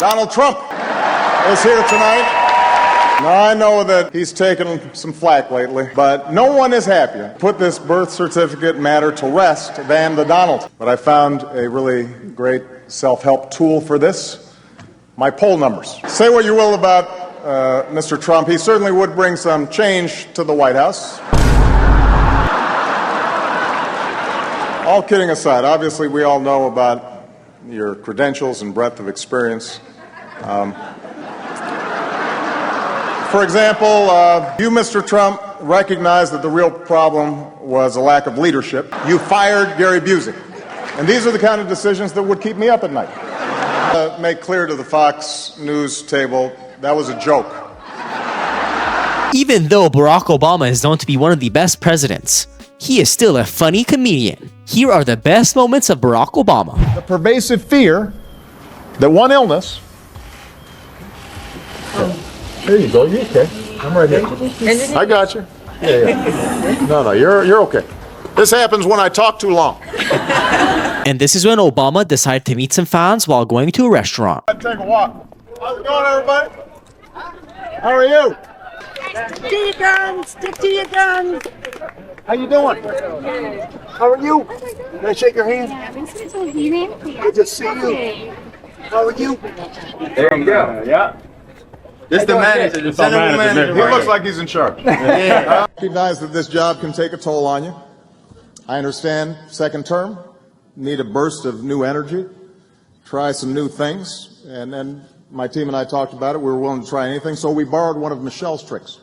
Donald Trump is here tonight. Now, I know that he's taken some flack lately, but no one is happier put this birth certificate matter to rest than the Donald. But I found a really great self-help tool for this: my poll numbers. Say what you will about Mr. Trump, he certainly would bring some change to the White House. All kidding aside, obviously we all know about your credentials and breadth of experience. For example, you, Mr. Trump, recognized that the real problem was a lack of leadership. You fired Gary Busey. And these are the kind of decisions that would keep me up at night. Make clear to the Fox News table, that was a joke. Even though Barack Obama is known to be one of the best presidents, he is still a funny comedian. Here are the best moments of Barack Obama. The pervasive fear that one illness... There you go. You okay? I'm right here. I got you. Yeah. No, you're okay. This happens when I talk too long. And this is when Obama decided to meet some fans while going to a restaurant. Take a walk. How's it going, everybody? How are you? Stick to your guns. Stick to your guns. How you doing? How are you? Can I shake your hand? Good to see you. How are you? There you go. Yeah. This is the manager. The general manager. He looks like he's in charge. Yeah. I recognize that this job can take a toll on you. I understand second term, need a burst of new energy, try some new things, and then my team and I talked about it. We were willing to try anything, so we borrowed one of Michelle's tricks.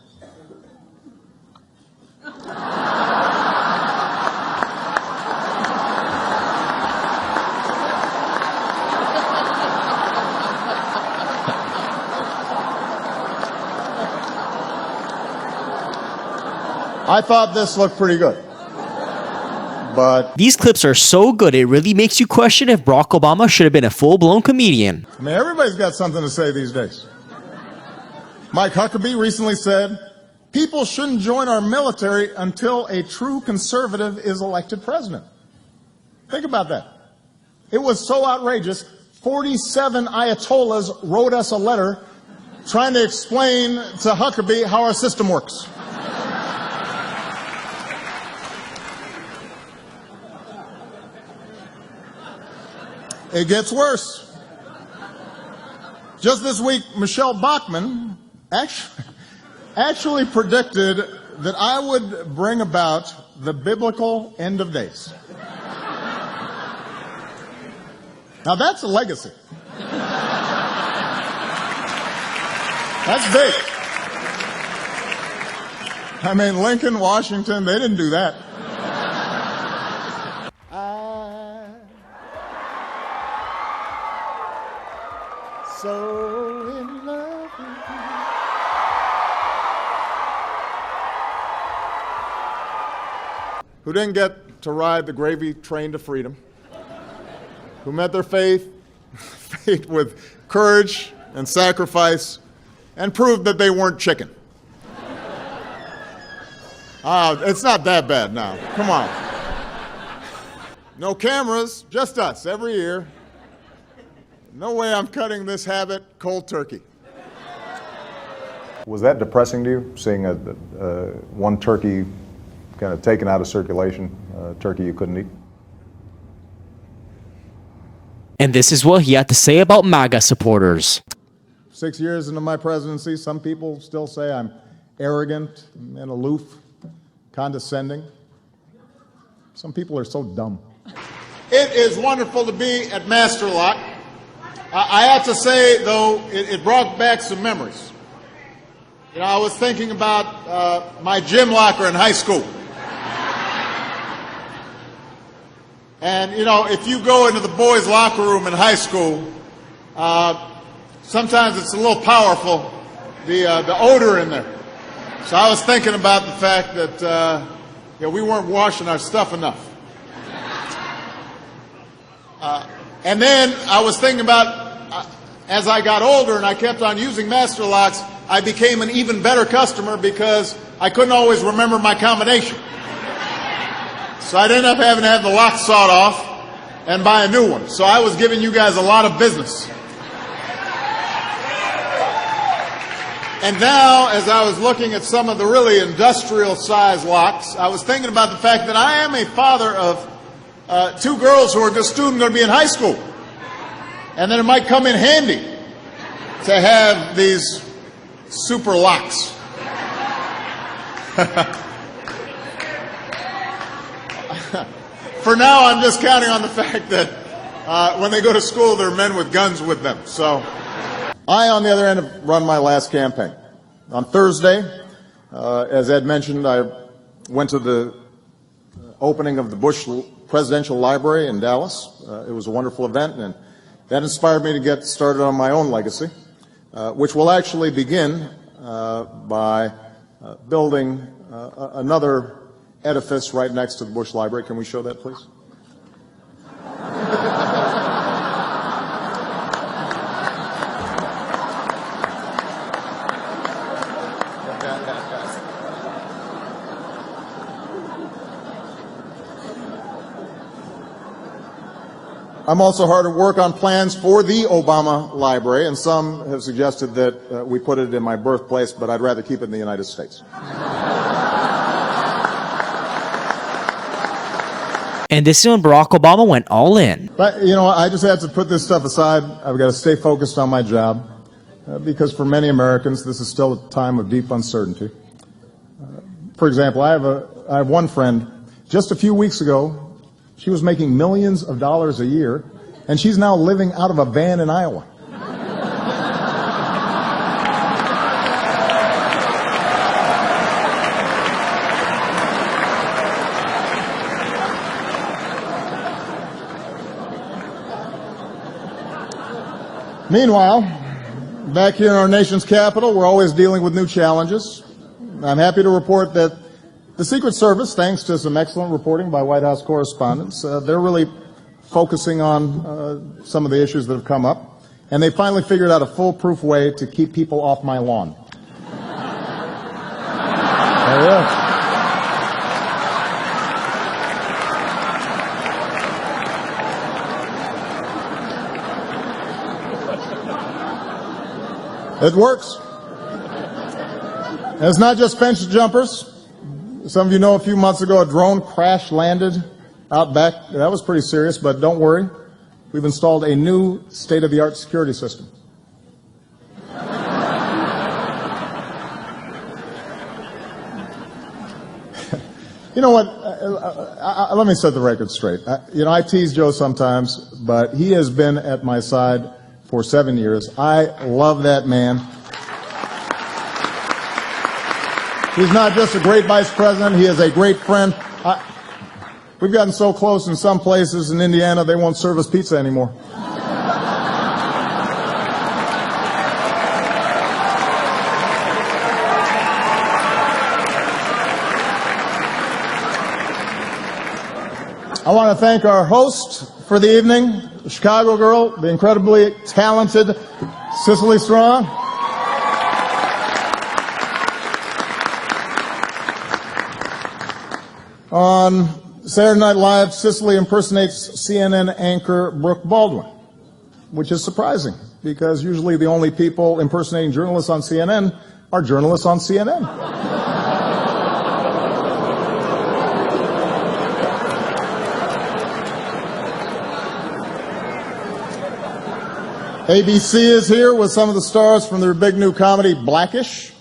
I thought this looked pretty good, but... These clips are so good, it really makes you question if Barack Obama should have been a full-blown comedian. I mean, everybody's got something to say these days. Mike Huckabee recently said, people shouldn't join our military until a true conservative is elected president. Think about that. It was so outrageous, 47 Ayatollahs wrote us a letter trying to explain to Huckabee how our system works. It gets worse. Just this week, Michelle Bachmann actually predicted that I would bring about the biblical end of days. Now that's a legacy. That's big. I mean, Lincoln, Washington, they didn't do that. So in love with you. Who didn't get to ride the gravy train to freedom, who met their fate with courage and sacrifice and proved that they weren't chicken. It's not that bad now. Come on. No cameras, just us every year. No way I'm cutting this habit cold turkey. Was that depressing to you, seeing one turkey kind of taken out of circulation, turkey you couldn't eat? And this is what he had to say about MAGA supporters. 6 years into my presidency, some people still say I'm arrogant and aloof, condescending. Some people are so dumb. It is wonderful to be at Master Lock. I have to say, though, it brought back some memories. You know, I was thinking about my gym locker in high school. And, you know, if you go into the boys' locker room in high school, sometimes it's a little powerful, the odor in there. So I was thinking about the fact that we weren't washing our stuff enough. And then I was thinking about, as I got older and I kept on using master locks, I became an even better customer because I couldn't always remember my combination. So I'd end up having to have the lock sawed off and buy a new one. So I was giving you guys a lot of business. And now, as I was looking at some of the really industrial-sized locks, I was thinking about the fact that I am a father of 2 girls who are just soon going to be in high school. And then it might come in handy to have these super locks. For now, I'm just counting on the fact that when they go to school, there are men with guns with them. So I, on the other end, have run my last campaign. On Thursday, as Ed mentioned, I went to the opening of the Bush Presidential Library in Dallas. It was a wonderful event, and that inspired me to get started on my own legacy, which will actually begin by building another edifice right next to the Bush Library. Can we show that, please? I'm also hard at work on plans for the Obama Library, and some have suggested that we put it in my birthplace, but I'd rather keep it in the United States. And this is when Barack Obama went all in. But, you know, I just have to put this stuff aside. I've got to stay focused on my job, because for many Americans, this is still a time of deep uncertainty. For example, I have one friend, just a few weeks ago, she was making millions of dollars a year, and she's now living out of a van in Iowa. Meanwhile, back here in our nation's capital, we're always dealing with new challenges. I'm happy to report that the Secret Service, thanks to some excellent reporting by White House correspondents, they're really focusing on some of the issues that have come up, and they finally figured out a foolproof way to keep people off my lawn. There you go. It works. And it's not just fence jumpers. Some of you know a few months ago a drone crash landed out back. That was pretty serious, but don't worry. We've installed a new state-of-the-art security system. You know what? Let me set the record straight. I tease Joe sometimes, but he has been at my side for 7 years. I love that man. He's not just a great vice president, he is a great friend. We've gotten so close in some places in Indiana, they won't serve us pizza anymore. I want to thank our host for the evening, the Chicago girl, the incredibly talented Cicely Strong. On Saturday Night Live, Cicely impersonates CNN anchor Brooke Baldwin, which is surprising because usually the only people impersonating journalists on CNN are journalists on CNN. ABC is here with some of the stars from their big new comedy, Blackish.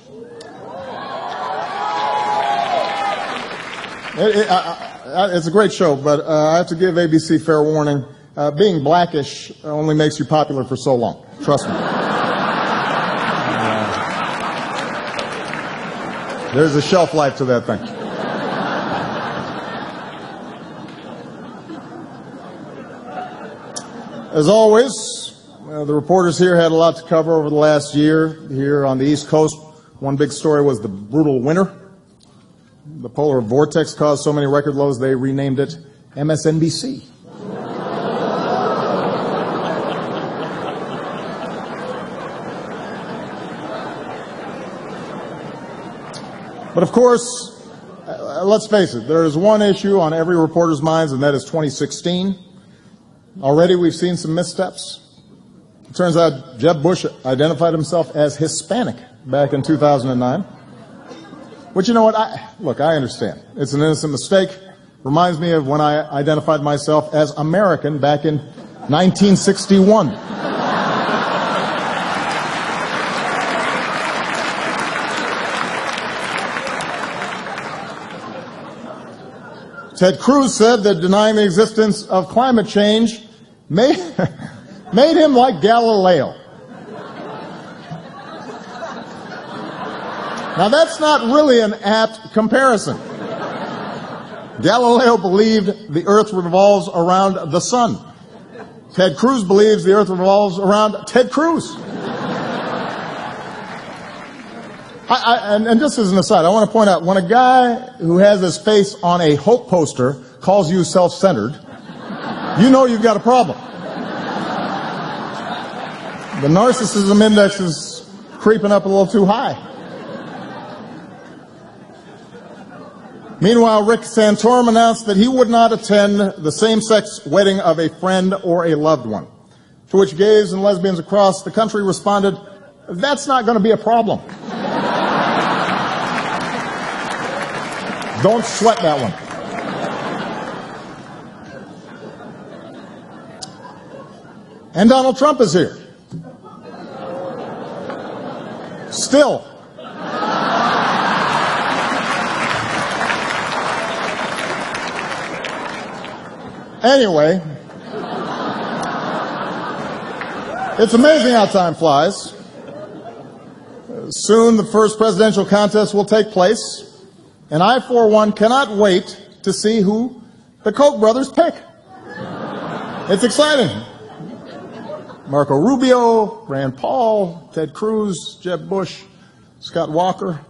It's a great show, but I have to give ABC fair warning. Being Blackish only makes you popular for so long. Trust me. There's a shelf life to that thing. As always, the reporters here had a lot to cover over the last year. Here on the East Coast, one big story was the brutal winter. The polar vortex caused so many record lows, they renamed it MSNBC. But of course, let's face it, there is one issue on every reporter's minds, and that is 2016. Already we've seen some missteps. Turns out Jeb Bush identified himself as Hispanic back in 2009. Which, you know what, I understand. It's an innocent mistake. Reminds me of when I identified myself as American back in 1961. Ted Cruz said that denying the existence of climate change made him like Galileo. Now, that's not really an apt comparison. Galileo believed the Earth revolves around the sun. Ted Cruz believes the Earth revolves around Ted Cruz. And just as an aside, I want to point out, when a guy who has his face on a hope poster calls you self-centered, you know you've got a problem. The narcissism index is creeping up a little too high. Meanwhile, Rick Santorum announced that he would not attend the same-sex wedding of a friend or a loved one, to which gays and lesbians across the country responded, "That's not going to be a problem." Don't sweat that one. And Donald Trump is here. Still. Anyway, it's amazing how time flies. Soon the first presidential contest will take place, and I, for one, cannot wait to see who the Koch brothers pick. It's exciting. Marco Rubio, Rand Paul, Ted Cruz, Jeb Bush, Scott Walker.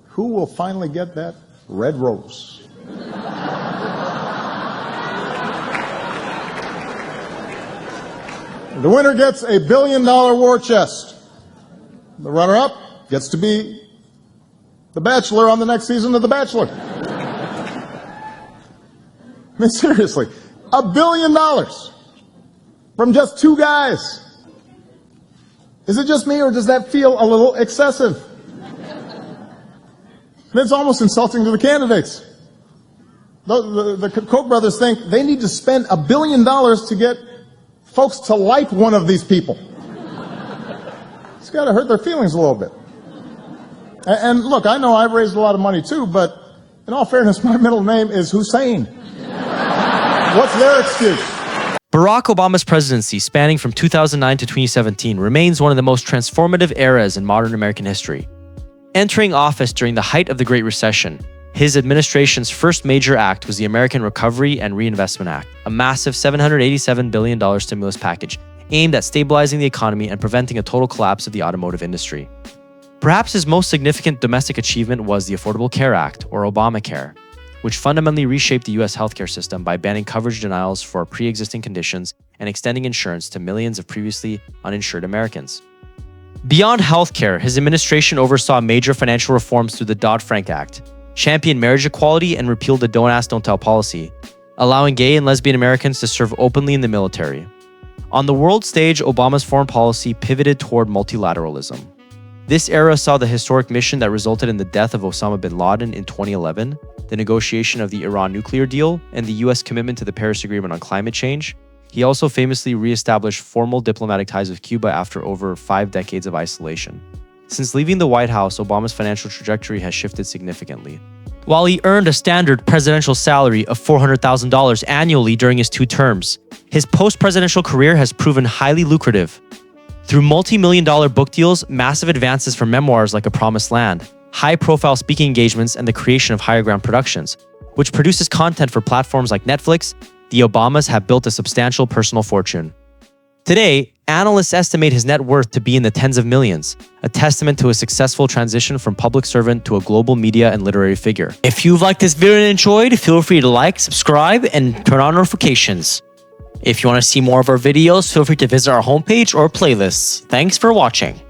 Who will finally get that red rose? The winner gets a $1 billion war chest. The runner-up gets to be the Bachelor on the next season of The Bachelor. I mean, seriously, $1 billion from just two guys. Is it just me, or does that feel a little excessive? And it's almost insulting to the candidates. The Koch brothers think they need to spend $1 billion to get folks to like one of these people. It's got to hurt their feelings a little bit. And look, I know I've raised a lot of money too, but in all fairness, my middle name is Hussein. What's their excuse? Barack Obama's presidency, spanning from 2009 to 2017, remains one of the most transformative eras in modern American history. Entering office during the height of the Great Recession, his administration's first major act was the American Recovery and Reinvestment Act, a massive $787 billion stimulus package aimed at stabilizing the economy and preventing a total collapse of the automotive industry. Perhaps his most significant domestic achievement was the Affordable Care Act, or Obamacare, which fundamentally reshaped the U.S. healthcare system by banning coverage denials for pre-existing conditions and extending insurance to millions of previously uninsured Americans. Beyond healthcare, his administration oversaw major financial reforms through the Dodd-Frank Act, championed marriage equality, and repealed the Don't Ask, Don't Tell policy, allowing gay and lesbian Americans to serve openly in the military. On the world stage, Obama's foreign policy pivoted toward multilateralism. This era saw the historic mission that resulted in the death of Osama bin Laden in 2011, the negotiation of the Iran nuclear deal, and the U.S. commitment to the Paris Agreement on climate change. He also famously re-established formal diplomatic ties with Cuba after over 5 decades of isolation. Since leaving the White House, Obama's financial trajectory has shifted significantly. While he earned a standard presidential salary of $400,000 annually during his 2 terms, his post-presidential career has proven highly lucrative. Through multi-million-dollar book deals, massive advances for memoirs like A Promised Land, high-profile speaking engagements, and the creation of Higher Ground Productions, which produces content for platforms like Netflix, the Obamas have built a substantial personal fortune. Today, analysts estimate his net worth to be in the tens of millions, a testament to a successful transition from public servant to a global media and literary figure. If you've liked this video and enjoyed, feel free to like, subscribe, and turn on notifications. If you want to see more of our videos, feel free to visit our homepage or playlists. Thanks for watching.